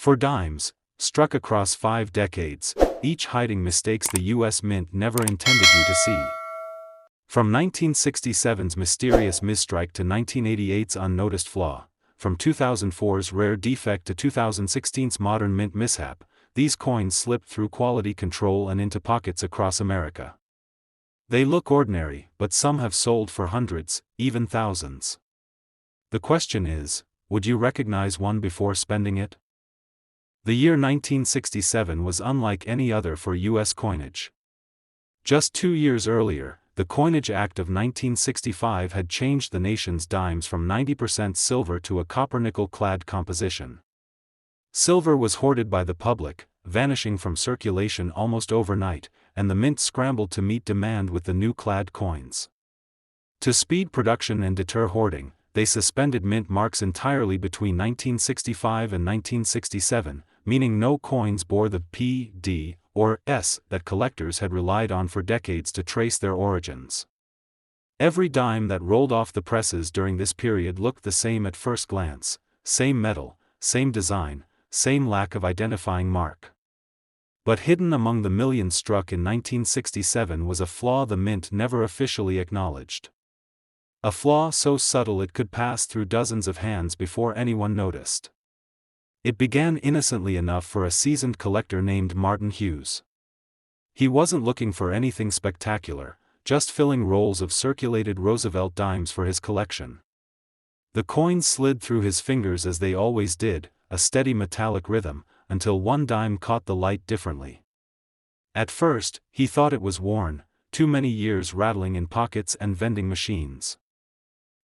For dimes, struck across 5 decades, each hiding mistakes the U.S. Mint never intended you to see. From 1967's mysterious misstrike to 1988's unnoticed flaw, from 2004's rare defect to 2016's modern mint mishap, these coins slipped through quality control and into pockets across America. They look ordinary, but some have sold for hundreds, even thousands. The question is, would you recognize one before spending it? The year 1967 was unlike any other for U.S. coinage. Just 2 years earlier, the Coinage Act of 1965 had changed the nation's dimes from 90% silver to a copper-nickel-clad composition. Silver was hoarded by the public, vanishing from circulation almost overnight, and the mint scrambled to meet demand with the new clad coins. To speed production and deter hoarding, they suspended mint marks entirely between 1965 and 1967, meaning no coins bore the P, D, or S that collectors had relied on for decades to trace their origins. Every dime that rolled off the presses during this period looked the same at first glance: same metal, same design, same lack of identifying mark. But hidden among the millions struck in 1967 was a flaw the mint never officially acknowledged. A flaw so subtle it could pass through dozens of hands before anyone noticed. It began innocently enough for a seasoned collector named Martin Hughes. He wasn't looking for anything spectacular, just filling rolls of circulated Roosevelt dimes for his collection. The coins slid through his fingers as they always did, a steady metallic rhythm, until one dime caught the light differently. At first, he thought it was worn, too many years rattling in pockets and vending machines.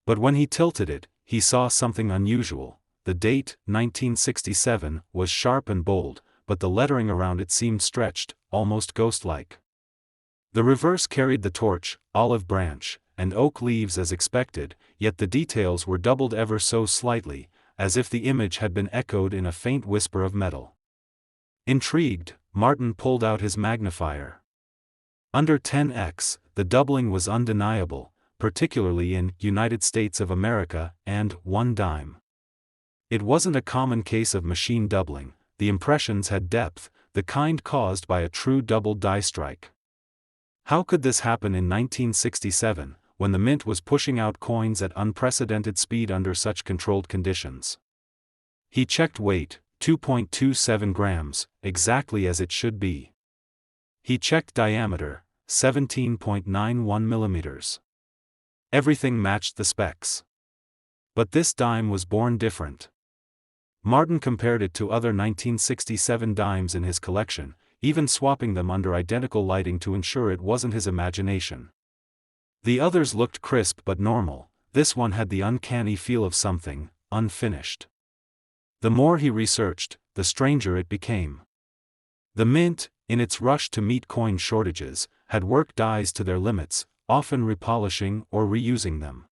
But when he tilted it, he saw something unusual. The date, 1967, was sharp and bold, but the lettering around it seemed stretched, almost ghost-like. The reverse carried the torch, olive branch, and oak leaves as expected, yet the details were doubled ever so slightly, as if the image had been echoed in a faint whisper of metal. Intrigued, Martin pulled out his magnifier. Under 10x, the doubling was undeniable, particularly in United States of America and 1 dime. It wasn't a common case of machine doubling. The impressions had depth, the kind caused by a true double die strike. How could this happen in 1967, when the mint was pushing out coins at unprecedented speed under such controlled conditions? He checked weight, 2.27 grams, exactly as it should be. He checked diameter, 17.91 millimeters. Everything matched the specs. But this dime was born different. Martin compared it to other 1967 dimes in his collection, even swapping them under identical lighting to ensure it wasn't his imagination. The others looked crisp but normal. This one had the uncanny feel of something unfinished. The more he researched, the stranger it became. The mint, in its rush to meet coin shortages, had worked dies to their limits, often repolishing or reusing them.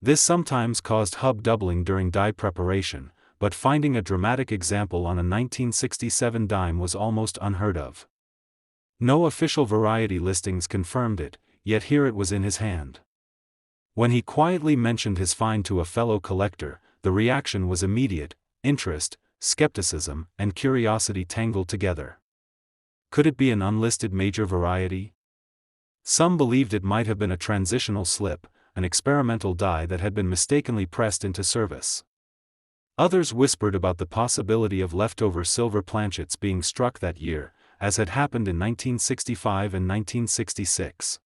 This sometimes caused hub doubling during die preparation, but finding a dramatic example on a 1967 dime was almost unheard of. No official variety listings confirmed it, yet here it was in his hand. When he quietly mentioned his find to a fellow collector, the reaction was immediate: interest, skepticism, and curiosity tangled together. Could it be an unlisted major variety? Some believed it might have been a transitional slip, an experimental die that had been mistakenly pressed into service. Others whispered about the possibility of leftover silver planchets being struck that year, as had happened in 1965 and 1966.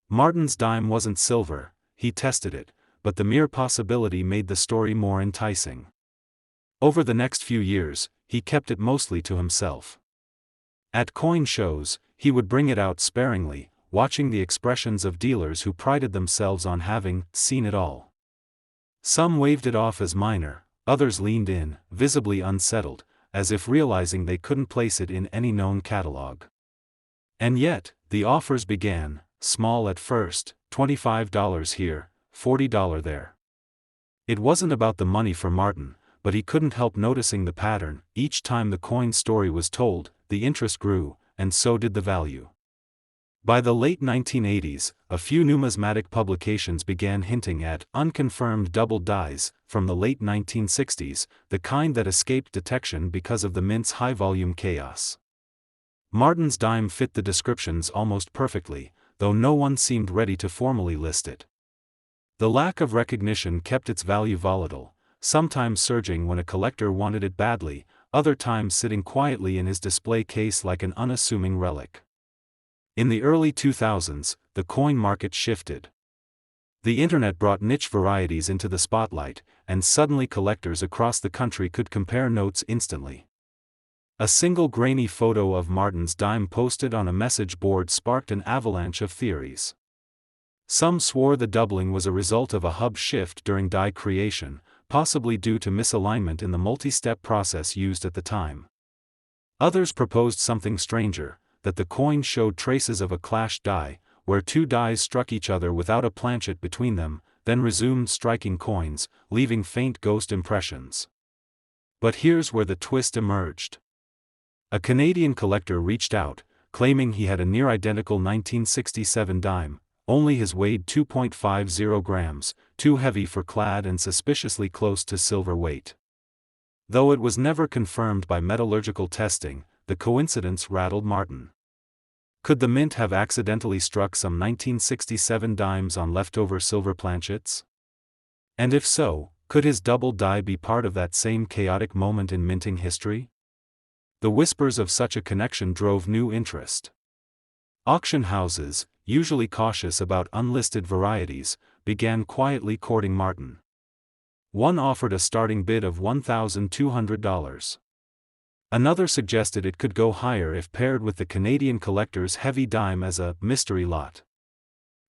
Martin's dime wasn't silver, he tested it, but the mere possibility made the story more enticing. Over the next few years, he kept it mostly to himself. At coin shows, he would bring it out sparingly, watching the expressions of dealers who prided themselves on having seen it all. Some waved it off as minor. Others leaned in, visibly unsettled, as if realizing they couldn't place it in any known catalog. And yet, the offers began, small at first, $25 here, $40 there. It wasn't about the money for Martin, but he couldn't help noticing the pattern. Each time the coin story was told, the interest grew, and so did the value. By the late 1980s, a few numismatic publications began hinting at unconfirmed double dies from the late 1960s, the kind that escaped detection because of the mint's high-volume chaos. Martin's dime fit the descriptions almost perfectly, though no one seemed ready to formally list it. The lack of recognition kept its value volatile, sometimes surging when a collector wanted it badly, other times sitting quietly in his display case like an unassuming relic. In the early 2000s, the coin market shifted. The internet brought niche varieties into the spotlight, and suddenly collectors across the country could compare notes instantly. A single grainy photo of Martin's dime posted on a message board sparked an avalanche of theories. Some swore the doubling was a result of a hub shift during die creation, possibly due to misalignment in the multi-step process used at the time. Others proposed something stranger, that the coin showed traces of a clash die, where two dies struck each other without a planchet between them, then resumed striking coins, leaving faint ghost impressions. But here's where the twist emerged. A Canadian collector reached out, claiming he had a near-identical 1967 dime, only his weighed 2.50 grams, too heavy for clad and suspiciously close to silver weight. Though it was never confirmed by metallurgical testing, the coincidence rattled Martin. Could the mint have accidentally struck some 1967 dimes on leftover silver planchets? And if so, could his double die be part of that same chaotic moment in minting history? The whispers of such a connection drove new interest. Auction houses, usually cautious about unlisted varieties, began quietly courting Martin. One offered a starting bid of $1,200. Another suggested it could go higher if paired with the Canadian collector's heavy dime as a mystery lot.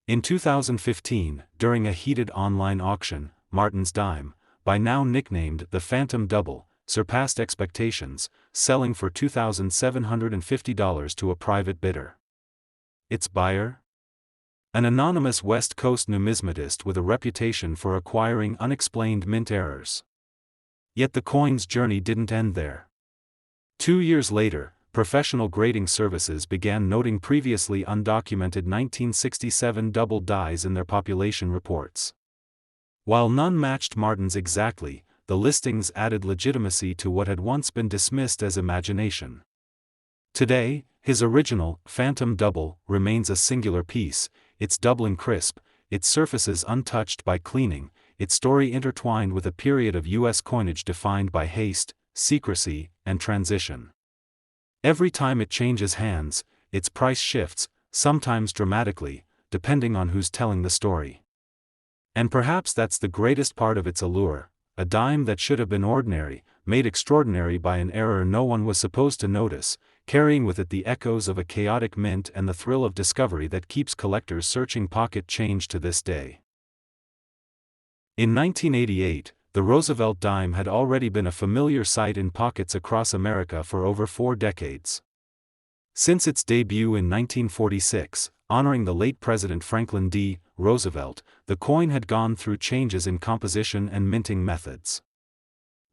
In 2015, during a heated online auction, Martin's dime, by now nicknamed the Phantom Double, surpassed expectations, selling for $2,750 to a private bidder. Its buyer? An anonymous West Coast numismatist with a reputation for acquiring unexplained mint errors. Yet the coin's journey didn't end there. 2 years later, professional grading services began noting previously undocumented 1967 double dies in their population reports. While none matched Martin's exactly, the listings added legitimacy to what had once been dismissed as imagination. Today, his original, Phantom Double, remains a singular piece, its doubling crisp, its surfaces untouched by cleaning, its story intertwined with a period of U.S. coinage defined by haste, secrecy, and transition. Every time it changes hands, its price shifts, sometimes dramatically, depending on who's telling the story. And perhaps that's the greatest part of its allure, a dime that should have been ordinary, made extraordinary by an error no one was supposed to notice, carrying with it the echoes of a chaotic mint and the thrill of discovery that keeps collectors searching pocket change to this day. In 1988, the Roosevelt dime had already been a familiar sight in pockets across America for over 4 decades. Since its debut in 1946, honoring the late President Franklin D. Roosevelt, the coin had gone through changes in composition and minting methods.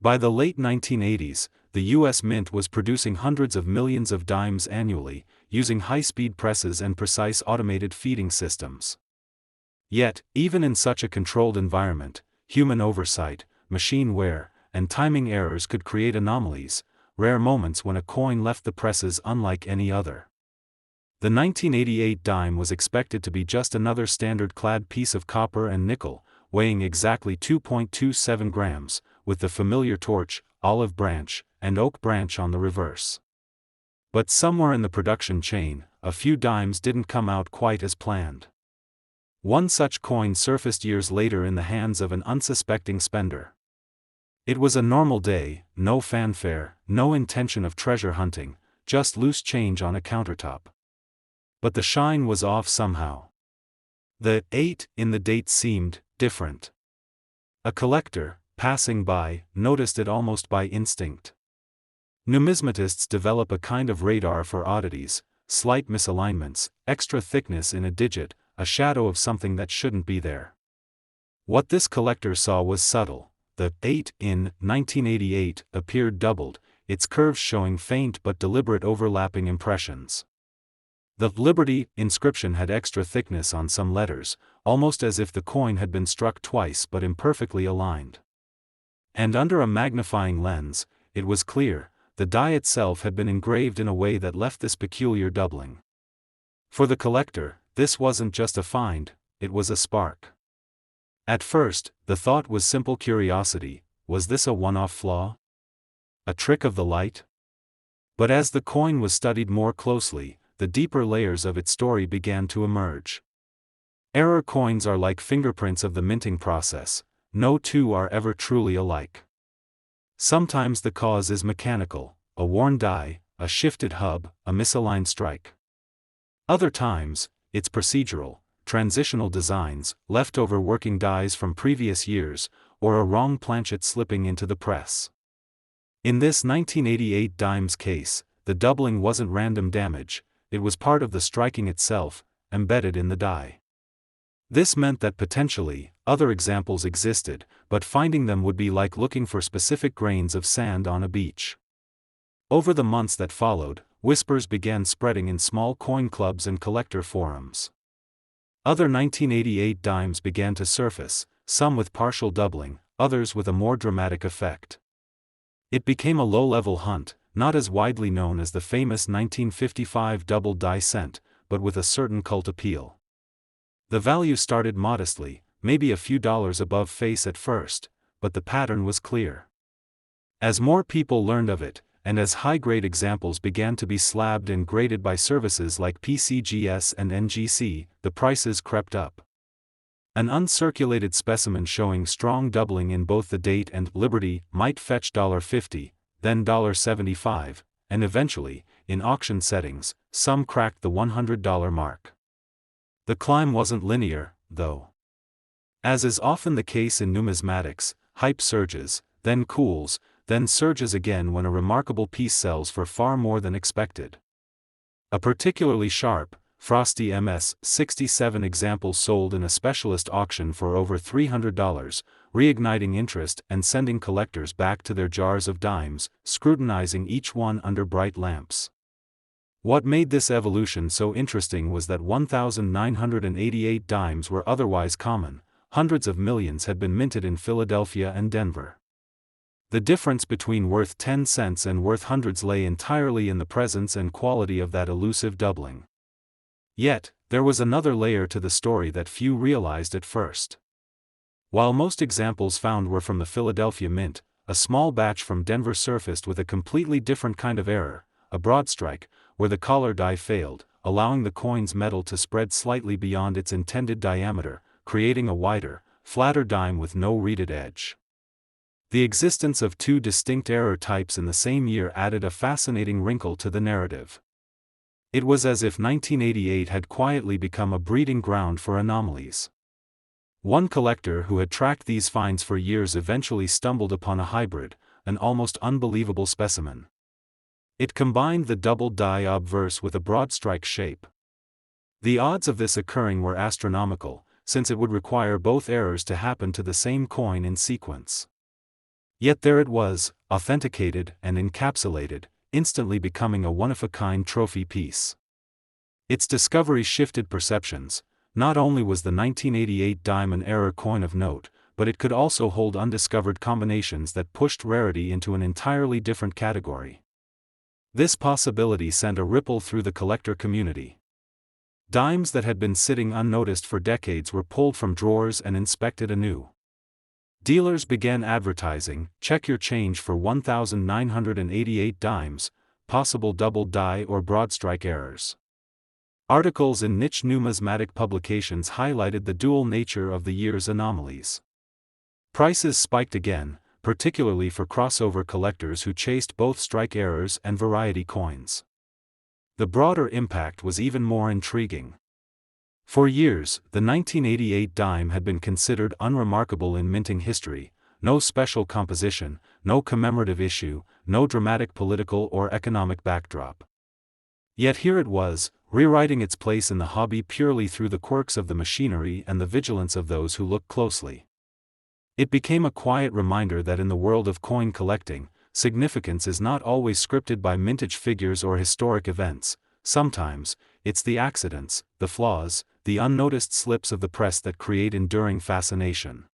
By the late 1980s, the U.S. Mint was producing hundreds of millions of dimes annually, using high-speed presses and precise automated feeding systems. Yet, even in such a controlled environment, human oversight, machine wear, and timing errors could create anomalies, rare moments when a coin left the presses unlike any other. The 1988 dime was expected to be just another standard-clad piece of copper and nickel, weighing exactly 2.27 grams, with the familiar torch, olive branch, and oak branch on the reverse. But somewhere in the production chain, a few dimes didn't come out quite as planned. One such coin surfaced years later in the hands of an unsuspecting spender. It was a normal day, no fanfare, no intention of treasure hunting, just loose change on a countertop. But the shine was off somehow. The 8 in the date seemed different. A collector, passing by, noticed it almost by instinct. Numismatists develop a kind of radar for oddities, slight misalignments, extra thickness in a digit, a shadow of something that shouldn't be there. What this collector saw was subtle. The 8 in 1988 appeared doubled, its curves showing faint but deliberate overlapping impressions. The Liberty inscription had extra thickness on some letters, almost as if the coin had been struck twice but imperfectly aligned. And under a magnifying lens, it was clear, the die itself had been engraved in a way that left this peculiar doubling. For the collector, this wasn't just a find, it was a spark. At first, the thought was simple curiosity: was this a one-off flaw? A trick of the light? But as the coin was studied more closely, the deeper layers of its story began to emerge. Error coins are like fingerprints of the minting process. No two are ever truly alike. Sometimes the cause is mechanical: a worn die, a shifted hub, a misaligned strike. Other times, it's procedural: transitional designs, leftover working dies from previous years, or a wrong planchet slipping into the press. In this 1988 dime's case, the doubling wasn't random damage, it was part of the striking itself, embedded in the die. This meant that potentially, other examples existed, but finding them would be like looking for specific grains of sand on a beach. Over the months that followed, whispers began spreading in small coin clubs and collector forums. Other 1988 dimes began to surface, some with partial doubling, others with a more dramatic effect. It became a low-level hunt, not as widely known as the famous 1955 double die cent, but with a certain cult appeal. The value started modestly, maybe a few dollars above face at first, but the pattern was clear. As more people learned of it, and as high-grade examples began to be slabbed and graded by services like PCGS and NGC, the prices crept up. An uncirculated specimen showing strong doubling in both the date and Liberty might fetch $50, then $75, and eventually, in auction settings, some cracked the $100 mark. The climb wasn't linear, though. As is often the case in numismatics, hype surges, then cools, then surges again when a remarkable piece sells for far more than expected. A particularly sharp, frosty MS-67 example sold in a specialist auction for over $300, reigniting interest and sending collectors back to their jars of dimes, scrutinizing each one under bright lamps. What made this evolution so interesting was that 1,988 dimes were otherwise common. Hundreds of millions had been minted in Philadelphia and Denver. The difference between worth 10 cents and worth hundreds lay entirely in the presence and quality of that elusive doubling. Yet, there was another layer to the story that few realized at first. While most examples found were from the Philadelphia Mint, a small batch from Denver surfaced with a completely different kind of error, a broad strike, where the collar die failed, allowing the coin's metal to spread slightly beyond its intended diameter, creating a wider, flatter dime with no reeded edge. The existence of two distinct error types in the same year added a fascinating wrinkle to the narrative. It was as if 1988 had quietly become a breeding ground for anomalies. One collector who had tracked these finds for years eventually stumbled upon a hybrid, an almost unbelievable specimen. It combined the double die obverse with a broad strike shape. The odds of this occurring were astronomical, since it would require both errors to happen to the same coin in sequence. Yet there it was, authenticated and encapsulated, instantly becoming a one-of-a-kind trophy piece. Its discovery shifted perceptions. Not only was the 1988 dime an error coin of note, but it could also hold undiscovered combinations that pushed rarity into an entirely different category. This possibility sent a ripple through the collector community. Dimes that had been sitting unnoticed for decades were pulled from drawers and inspected anew. Dealers began advertising, "Check your change for 1,988 dimes, possible double die or broad strike errors." Articles in niche numismatic publications highlighted the dual nature of the year's anomalies. Prices spiked again, particularly for crossover collectors who chased both strike errors and variety coins. The broader impact was even more intriguing. For years, the 1988 dime had been considered unremarkable in minting history: no special composition, no commemorative issue, no dramatic political or economic backdrop. Yet here it was, rewriting its place in the hobby purely through the quirks of the machinery and the vigilance of those who looked closely. It became a quiet reminder that in the world of coin collecting, significance is not always scripted by mintage figures or historic events. sometimes, it's the accidents, the flaws, the unnoticed slips of the press that create enduring fascination.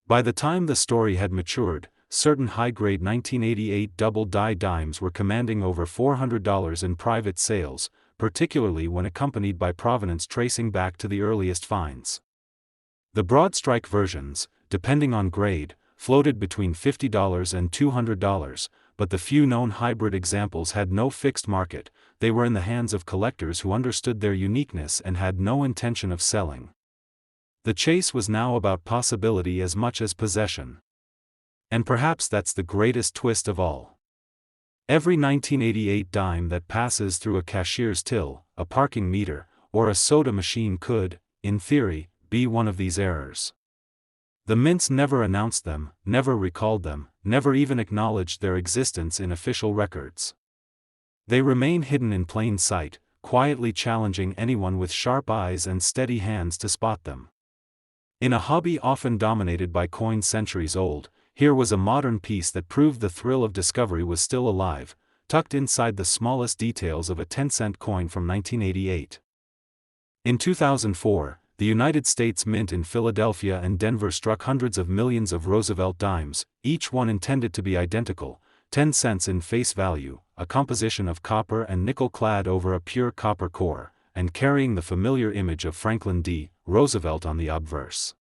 By the time the story had matured, certain high-grade 1988 double-die dimes were commanding over $400 in private sales, particularly when accompanied by provenance tracing back to the earliest finds. The broad strike versions, depending on grade, floated between $50 and $200, but the few known hybrid examples had no fixed market. They were in the hands of collectors who understood their uniqueness and had no intention of selling. The chase was now about possibility as much as possession. And perhaps that's the greatest twist of all. Every 1988 dime that passes through a cashier's till, a parking meter, or a soda machine could, in theory, be one of these errors. The mints never announced them, never recalled them, never even acknowledged their existence in official records. They remain hidden in plain sight, quietly challenging anyone with sharp eyes and steady hands to spot them. In a hobby often dominated by coins centuries old, here was a modern piece that proved the thrill of discovery was still alive, tucked inside the smallest details of a 10-cent coin from 1988. In 2004, the United States Mint in Philadelphia and Denver struck hundreds of millions of Roosevelt dimes, each one intended to be identical, 10 cents in face value, a composition of copper and nickel clad over a pure copper core, and carrying the familiar image of Franklin D. Roosevelt on the obverse.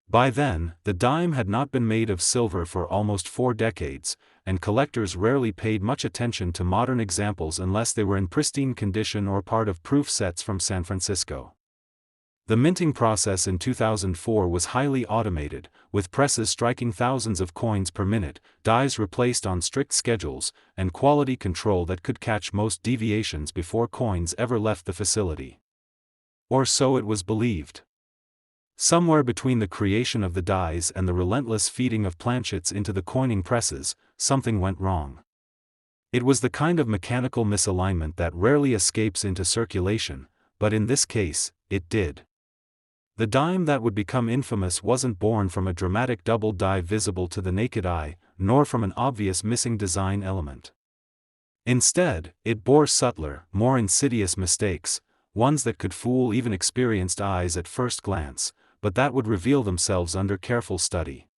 By then, the dime had not been made of silver for almost 4 decades, and collectors rarely paid much attention to modern examples unless they were in pristine condition or part of proof sets from San Francisco. The minting process in 2004 was highly automated, with presses striking thousands of coins per minute, dies replaced on strict schedules, and quality control that could catch most deviations before coins ever left the facility. Or so it was believed. Somewhere between the creation of the dies and the relentless feeding of planchets into the coining presses, something went wrong. It was the kind of mechanical misalignment that rarely escapes into circulation, but in this case, it did. The dime that would become infamous wasn't born from a dramatic double die visible to the naked eye, nor from an obvious missing design element. Instead, it bore subtler, more insidious mistakes, ones that could fool even experienced eyes at first glance, but that would reveal themselves under careful study.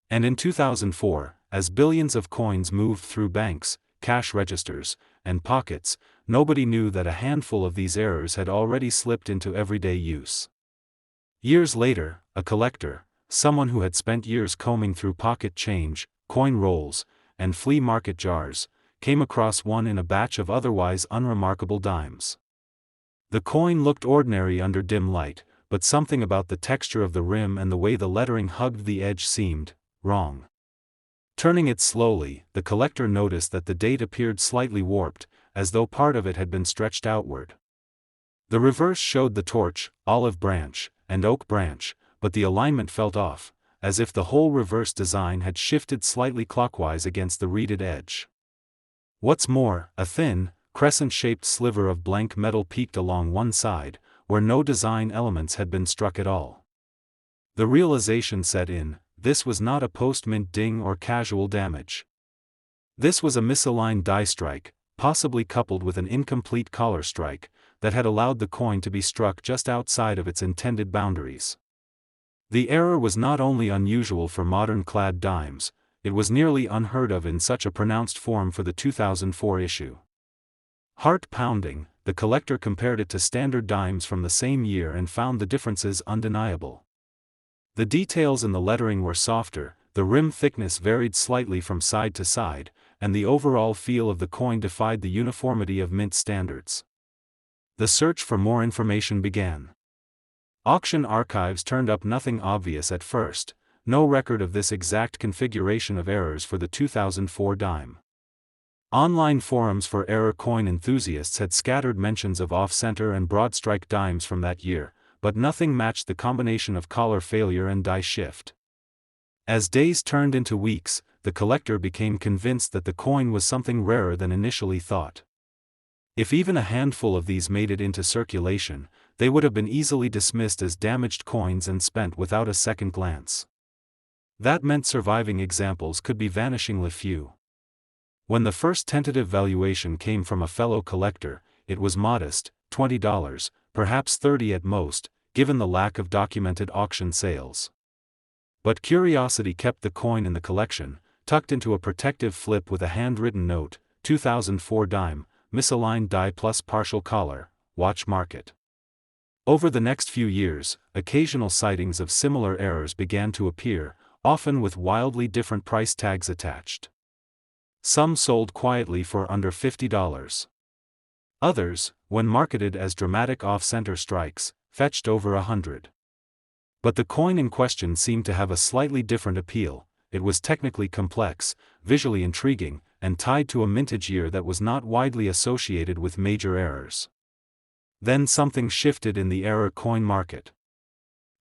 And in 2004, as billions of coins moved through banks, cash registers, and pockets, nobody knew that a handful of these errors had already slipped into everyday use. Years later, a collector, someone who had spent years combing through pocket change, coin rolls, and flea market jars, came across one in a batch of otherwise unremarkable dimes. The coin looked ordinary under dim light, but something about the texture of the rim and the way the lettering hugged the edge seemed wrong. Turning it slowly, the collector noticed that the date appeared slightly warped, as though part of it had been stretched outward. The reverse showed the torch, olive branch, and oak branch, but the alignment felt off, as if the whole reverse design had shifted slightly clockwise against the reeded edge. What's more, a thin, crescent-shaped sliver of blank metal peaked along one side, where no design elements had been struck at all. The realization set in: this was not a post-mint ding or casual damage. This was a misaligned die strike, possibly coupled with an incomplete collar strike, that had allowed the coin to be struck just outside of its intended boundaries. The error was not only unusual for modern clad dimes, it was nearly unheard of in such a pronounced form for the 2004 issue. Heart-pounding, the collector compared it to standard dimes from the same year and found the differences undeniable. The details in the lettering were softer, the rim thickness varied slightly from side to side, and the overall feel of the coin defied the uniformity of mint standards. The search for more information began. Auction archives turned up nothing obvious at first, no record of this exact configuration of errors for the 2004 dime. Online forums for error coin enthusiasts had scattered mentions of off-center and broad strike dimes from that year, but nothing matched the combination of collar failure and die shift. As days turned into weeks, the collector became convinced that the coin was something rarer than initially thought. If even a handful of these made it into circulation, they would have been easily dismissed as damaged coins and spent without a second glance. That meant surviving examples could be vanishingly few. When the first tentative valuation came from a fellow collector, it was modest, $20, perhaps $30 at most, given the lack of documented auction sales. But curiosity kept the coin in the collection, tucked into a protective flip with a handwritten note, 2004 dime, misaligned die plus partial collar, watch market. Over the next few years, occasional sightings of similar errors began to appear, often with wildly different price tags attached. Some sold quietly for under $50. Others, when marketed as dramatic off-center strikes, fetched over $100. But the coin in question seemed to have a slightly different appeal. It was technically complex, visually intriguing, and tied to a mintage year that was not widely associated with major errors. Then something shifted in the error coin market.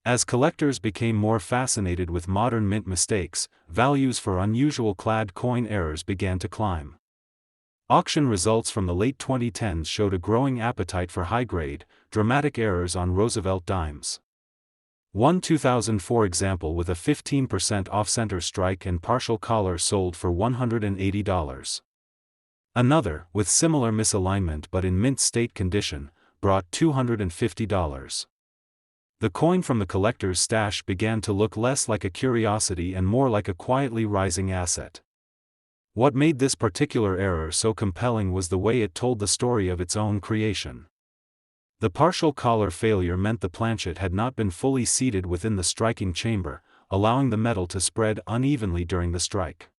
As collectors became more fascinated with modern mint mistakes, values for unusual clad coin errors began to climb. Auction results from the late 2010s showed a growing appetite for high-grade, dramatic errors on Roosevelt dimes. One 2004 example with a 15% off-center strike and partial collar sold for $180. Another, with similar misalignment but in mint state condition, brought $250. The coin from the collector's stash began to look less like a curiosity and more like a quietly rising asset. What made this particular error so compelling was the way it told the story of its own creation. The partial collar failure meant the planchet had not been fully seated within the striking chamber, allowing the metal to spread unevenly during the strike.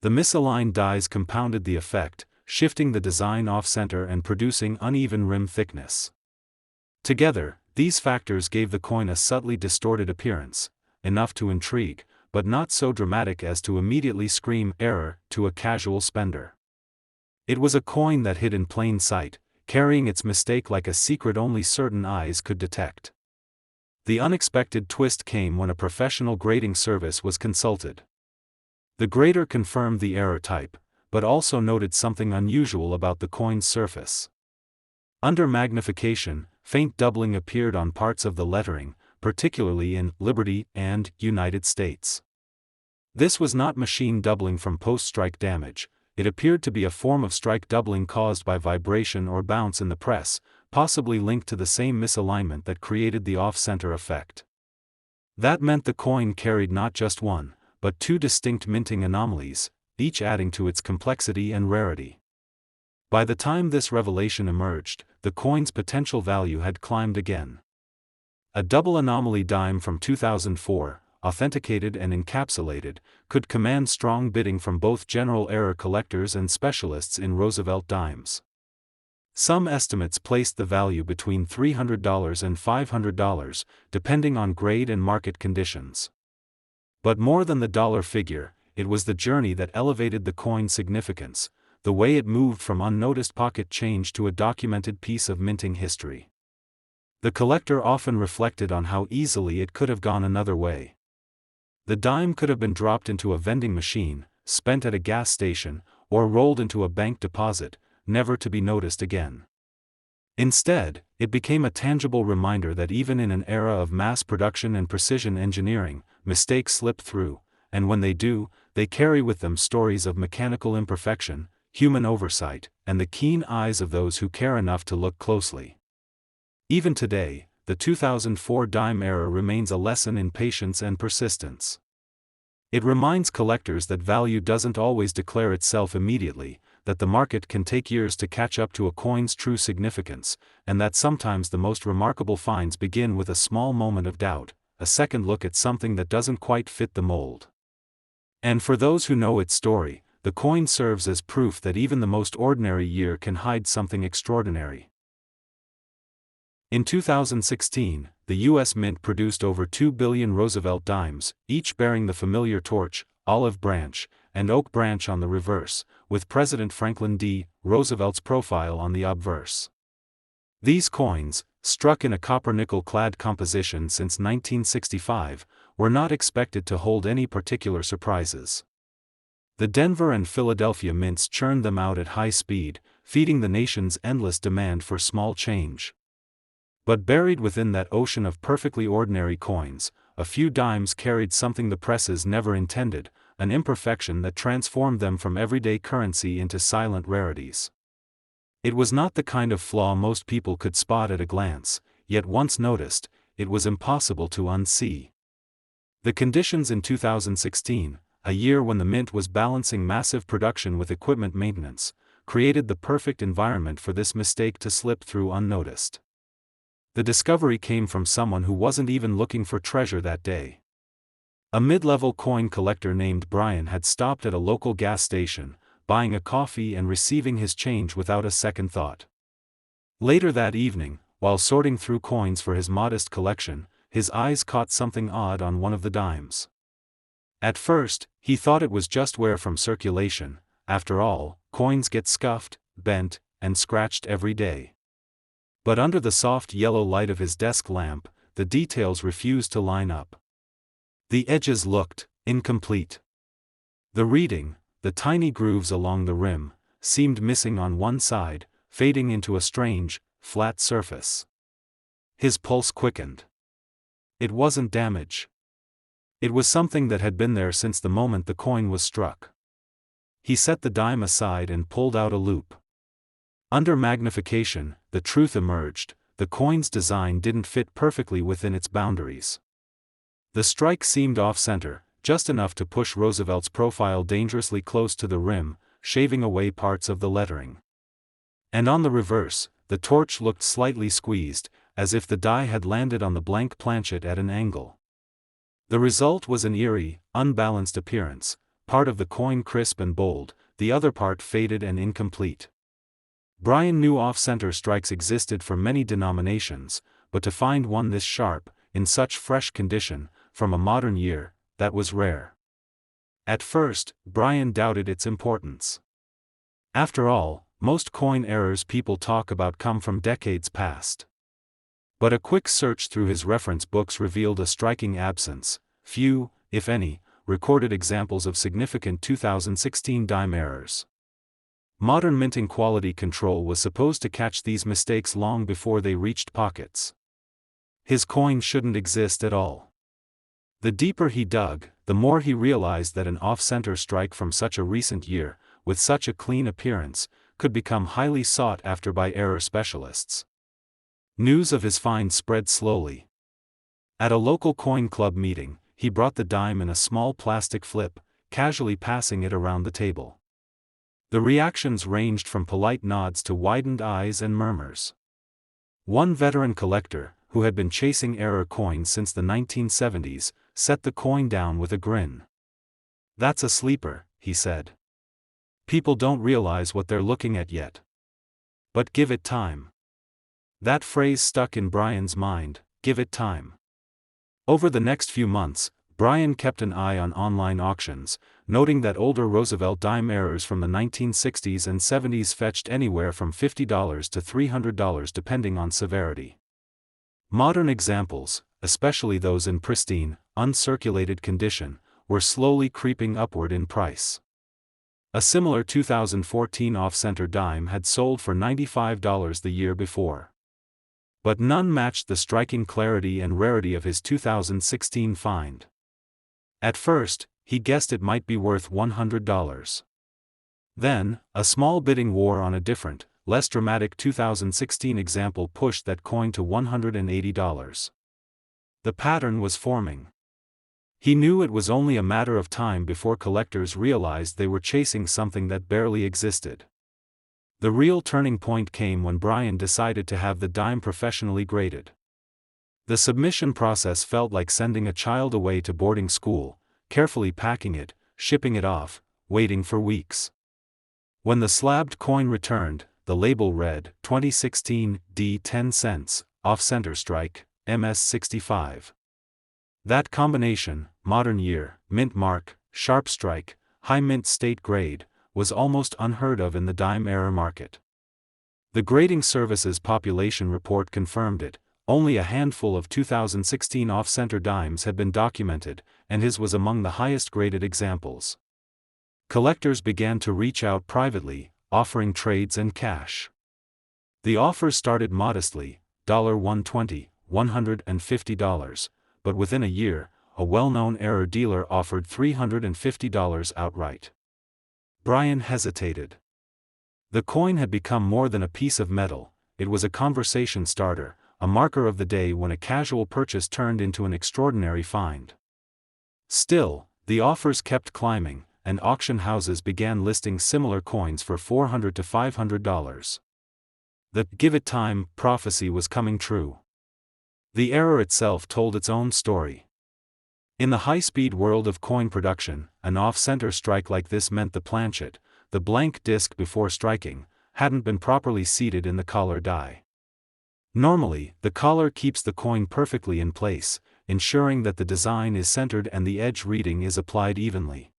The misaligned dies compounded the effect, shifting the design off-center and producing uneven rim thickness. Together, these factors gave the coin a subtly distorted appearance, enough to intrigue, but not so dramatic as to immediately scream error to a casual spender. It was a coin that hid in plain sight, carrying its mistake like a secret only certain eyes could detect. The unexpected twist came when a professional grading service was consulted. The grader confirmed the error type, but also noted something unusual about the coin's surface. Under magnification, faint doubling appeared on parts of the lettering, particularly in Liberty and United States. This was not machine doubling from post-strike damage. It appeared to be a form of strike doubling caused by vibration or bounce in the press, possibly linked to the same misalignment that created the off-center effect. That meant the coin carried not just one, but two distinct minting anomalies, each adding to its complexity and rarity. By the time this revelation emerged, the coin's potential value had climbed again. A double anomaly dime from 2004, authenticated and encapsulated, could command strong bidding from both general error collectors and specialists in Roosevelt dimes. Some estimates placed the value between $300 and $500, depending on grade and market conditions. But more than the dollar figure, it was the journey that elevated the coin's significance, the way it moved from unnoticed pocket change to a documented piece of minting history. The collector often reflected on how easily it could have gone another way. The dime could have been dropped into a vending machine, spent at a gas station, or rolled into a bank deposit, never to be noticed again. Instead, it became a tangible reminder that even in an era of mass production and precision engineering, mistakes slip through, and when they do, they carry with them stories of mechanical imperfection, human oversight, and the keen eyes of those who care enough to look closely. Even today, the 2004 dime error remains a lesson in patience and persistence. It reminds collectors that value doesn't always declare itself immediately, that the market can take years to catch up to a coin's true significance, and that sometimes the most remarkable finds begin with a small moment of doubt, a second look at something that doesn't quite fit the mold. And for those who know its story, the coin serves as proof that even the most ordinary year can hide something extraordinary. In 2016, the U.S. Mint produced over 2 billion Roosevelt dimes, each bearing the familiar torch, olive branch, and oak branch on the reverse, with President Franklin D. Roosevelt's profile on the obverse. These coins, struck in a copper-nickel-clad composition since 1965, were not expected to hold any particular surprises. The Denver and Philadelphia mints churned them out at high speed, feeding the nation's endless demand for small change. But buried within that ocean of perfectly ordinary coins, a few dimes carried something the presses never intended, an imperfection that transformed them from everyday currency into silent rarities. It was not the kind of flaw most people could spot at a glance, yet once noticed, it was impossible to unsee. The conditions in 2016, a year when the Mint was balancing massive production with equipment maintenance, created the perfect environment for this mistake to slip through unnoticed. The discovery came from someone who wasn't even looking for treasure that day. A mid-level coin collector named Brian had stopped at a local gas station, buying a coffee and receiving his change without a second thought. Later that evening, while sorting through coins for his modest collection, his eyes caught something odd on one of the dimes. At first, he thought it was just wear from circulation. After all, coins get scuffed, bent, and scratched every day. But under the soft yellow light of his desk lamp, the details refused to line up. The edges looked incomplete. The reading, the tiny grooves along the rim, seemed missing on one side, fading into a strange, flat surface. His pulse quickened. It wasn't damage. It was something that had been there since the moment the coin was struck. He set the dime aside and pulled out a loop. Under magnification, the truth emerged: the coin's design didn't fit perfectly within its boundaries. The strike seemed off-center, just enough to push Roosevelt's profile dangerously close to the rim, shaving away parts of the lettering. And on the reverse, the torch looked slightly squeezed, as if the die had landed on the blank planchet at an angle. The result was an eerie, unbalanced appearance, part of the coin crisp and bold, the other part faded and incomplete. Brian knew off-center strikes existed for many denominations, but to find one this sharp, in such fresh condition, from a modern year, that was rare. At first, Brian doubted its importance. After all, most coin errors people talk about come from decades past. But a quick search through his reference books revealed a striking absence: few, if any, recorded examples of significant 2016 dime errors. Modern minting quality control was supposed to catch these mistakes long before they reached pockets. His coin shouldn't exist at all. The deeper he dug, the more he realized that an off-center strike from such a recent year, with such a clean appearance, could become highly sought after by error specialists. News of his find spread slowly. At a local coin club meeting, he brought the dime in a small plastic flip, casually passing it around the table. The reactions ranged from polite nods to widened eyes and murmurs. One veteran collector, who had been chasing error coins since the 1970s, set the coin down with a grin. "That's a sleeper," he said. "People don't realize what they're looking at yet. But give it time." That phrase stuck in Brian's mind: give it time. Over the next few months, Brian kept an eye on online auctions, noting that older Roosevelt dime errors from the 1960s and 70s fetched anywhere from $50 to $300 depending on severity. Modern examples, especially those in pristine, uncirculated condition, were slowly creeping upward in price. A similar 2014 off-center dime had sold for $95 the year before. But none matched the striking clarity and rarity of his 2016 find. At first, he guessed it might be worth $100. Then, a small bidding war on a different, less dramatic 2016 example pushed that coin to $180. The pattern was forming. He knew it was only a matter of time before collectors realized they were chasing something that barely existed. The real turning point came when Brian decided to have the dime professionally graded. The submission process felt like sending a child away to boarding school, carefully packing it, shipping it off, waiting for weeks. When the slabbed coin returned, the label read, 2016 D 10 cents, Offcenter Strike, MS65. That combination, modern year, mint mark, sharp strike, high mint state grade, was almost unheard of in the dime error market. The Grading Service's population report confirmed it. Only a handful of 2016 off-center dimes had been documented, and his was among the highest graded examples. Collectors began to reach out privately, offering trades and cash. The offers started modestly, $120, $150, but within a year, a well-known error dealer offered $350 outright. Brian hesitated. The coin had become more than a piece of metal, it was a conversation starter, a marker of the day when a casual purchase turned into an extraordinary find. Still, the offers kept climbing, and auction houses began listing similar coins for $400 to $500. The "give it time" prophecy was coming true. The era itself told its own story. In the high-speed world of coin production, an off-center strike like this meant the planchet, the blank disc before striking, hadn't been properly seated in the collar die. Normally, the collar keeps the coin perfectly in place, ensuring that the design is centered and the edge reading is applied evenly.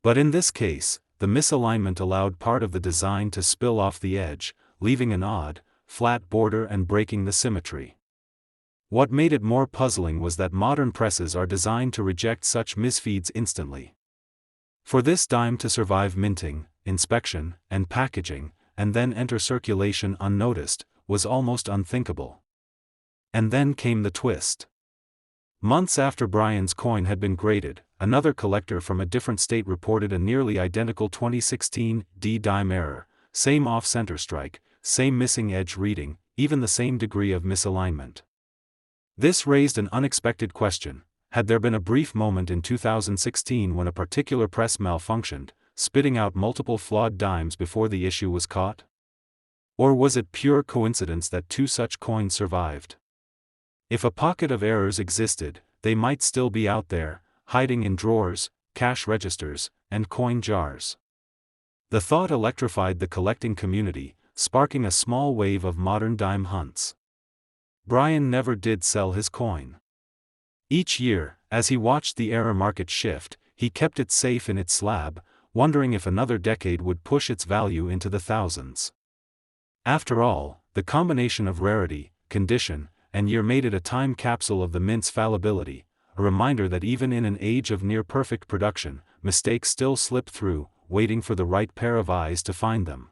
But in this case, the misalignment allowed part of the design to spill off the edge, leaving an odd, flat border and breaking the symmetry. What made it more puzzling was that modern presses are designed to reject such misfeeds instantly. For this dime to survive minting, inspection, and packaging, and then enter circulation unnoticed, was almost unthinkable. And then came the twist. Months after Brian's coin had been graded, another collector from a different state reported a nearly identical 2016 D-dime error, same off-center strike, same missing edge reading, even the same degree of misalignment. This raised an unexpected question: had there been a brief moment in 2016 when a particular press malfunctioned, spitting out multiple flawed dimes before the issue was caught? Or was it pure coincidence that two such coins survived? If a pocket of errors existed, they might still be out there, hiding in drawers, cash registers, and coin jars. The thought electrified the collecting community, sparking a small wave of modern dime hunts. Brian never did sell his coin. Each year, as he watched the error market shift, he kept it safe in its slab, wondering if another decade would push its value into the thousands. After all, the combination of rarity, condition, and year made it a time capsule of the mint's fallibility, a reminder that even in an age of near-perfect production, mistakes still slip through, waiting for the right pair of eyes to find them.